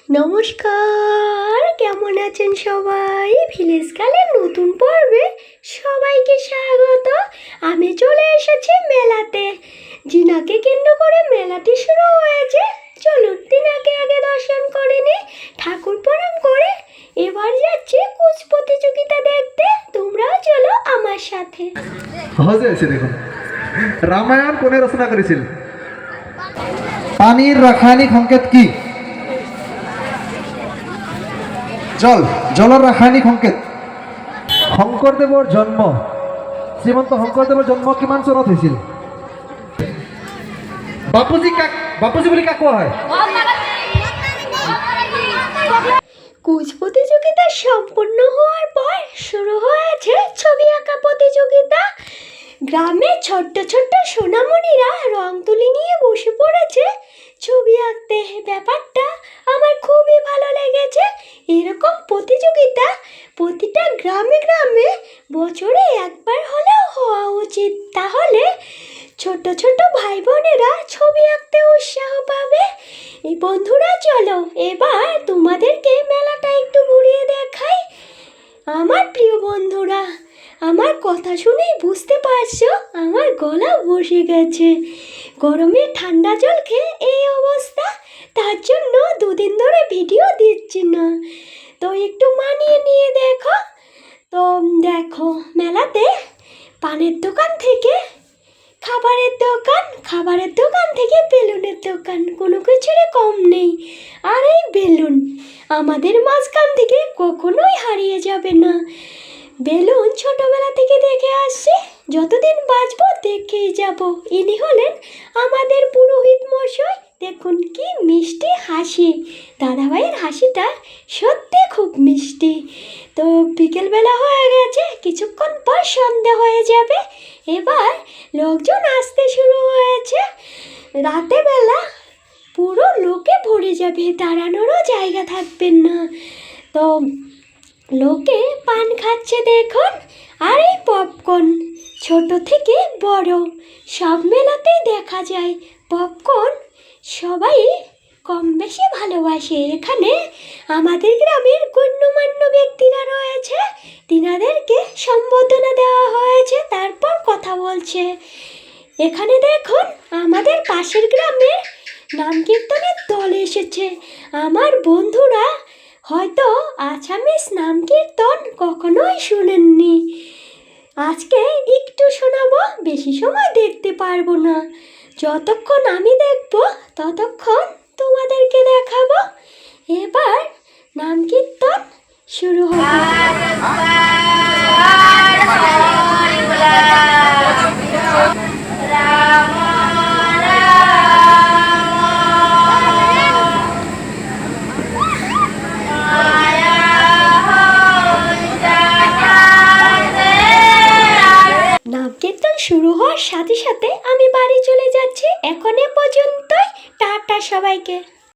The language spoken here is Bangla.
নমস্কার, কেমন আছেন সবাই? ভিলেজ গার্লের নতুন পর্বে সবাইকে স্বাগত। আমি চলে এসেছি মেলাতে। জিনাকে কেন্দ্র করে মেলাটি শুরু হয়েছে। চলুন তিনাকে আগে দর্শন করে নিই, ঠাকুর প্রণাম করে এবার যাচ্ছি কুচ প্রতিযোগিতা দেখতে। তোমরাও চলো আমার সাথে। হয়েছে দেখুন, রামায়ণ কোনে রচনা করেছিল? পানির রাসায়নিক সংকেত কি? জল। জলের রাসায়নিক সংকেত। শংকৰদেৱৰ জন্ম, শ্ৰীমন্ত শংকৰদেৱৰ জন্ম কিমান চনত হৈছিল? বাপুজী বুলি কাক কোৱা হয়? কুচ প্রতিযোগিতা সম্পূর্ণ হওয়ার পর শুরু হয়েছে ছবি আঁকা প্রতিযোগিতা। গ্রামে ছোট্ট ছোট্ট সোনামণিরা রং তুলি নিয়ে বসে পড়েছে ছবি আঁকতে। ব্যাপারটা আমার খুবই ভালো লেগেছে। এরকম প্রতিযোগিতা প্রতিটা গ্রামে গ্রামে বছরে একবার হলেও হওয়া উচিত। তাহলে ছোট ছোট ভাই বোনেরা ছবি আঁকতে উৎসাহ পাবে। এই বন্ধুরা চলো এবার তোমাদেরকে মেলাটা একটু ঘুরিয়ে দেখাই। আমার প্রিয় বন্ধুরা, আমার কথা শুনেই বুঝতে পারছো আমার গলা বসে গেছে। গরমে ঠান্ডা জল খেয়ে এই অবস্থা, তার জন্য দুদিন ধরে ভিডিও দিচ্ছি না। তো একটু মানিয়ে নিয়ে দেখো। তো দেখো, মেলাতে পানের দোকান থেকে খাবারের দোকান থেকে বেলুনের দোকান, কোনো কিছুরই কম নেই। আর এই বেলুন আমাদের মাঝখান থেকে কখনোই হারিয়ে যাবে না। বেলুন ছোটবেলা থেকে দেখে আসছি, যতদিন বাঁচবো দেখেই যাব। ইনি হলেন আমাদের পুরোহিত মশাই। দেখুন কি মিষ্টি হাসি, দাদাভাইয়ের হাসিটা সত্যি খুব মিষ্টি। তো বিকেলবেলা হয়ে গেছে, কিছুক্ষণ পর সন্ধে হয়ে যাবে। এবার লোকজন আসতে শুরু হয়েছে। রাতের বেলা পুরো লোকে ভরে যাবে, দাঁড়ানোরও জায়গা থাকবে না। তো লোকে পান খাচ্ছে দেখুন, আর এই পপকর্ন ছোট থেকে বড় সব মেলাতেই দেখা যায়। পপকর্ন সবাই কম বেশি ভালোবাসে। এখানে আমাদের গ্রামের গণ্যমান্য ব্যক্তিরা রয়েছে, তিনাদেরকে সম্বোধনা দেওয়া হয়েছে, তারপর কথা বলছে। এখানে দেখুন আমাদের পাশের গ্রামের নাম কীর্তনের দল এসেছে। আমার বন্ধুরা হয়তো আসামিস নাম কীর্তন কখনোই শুনেননি। আজকে একটু শোনাবো, বেশি সময় দেখতে পারবো না। যতক্ষণ আমি দেখবো ততক্ষণ তোমাদেরকে দেখাবো। এবার নাম কীর্তন শুরু হবে। নাম কীর্তন শুরু হওয়ার সাথে সাথে আমি বাড়ি চলে যাচ্ছি। এখন এ পর্যন্তই, টাটা সবাইকে।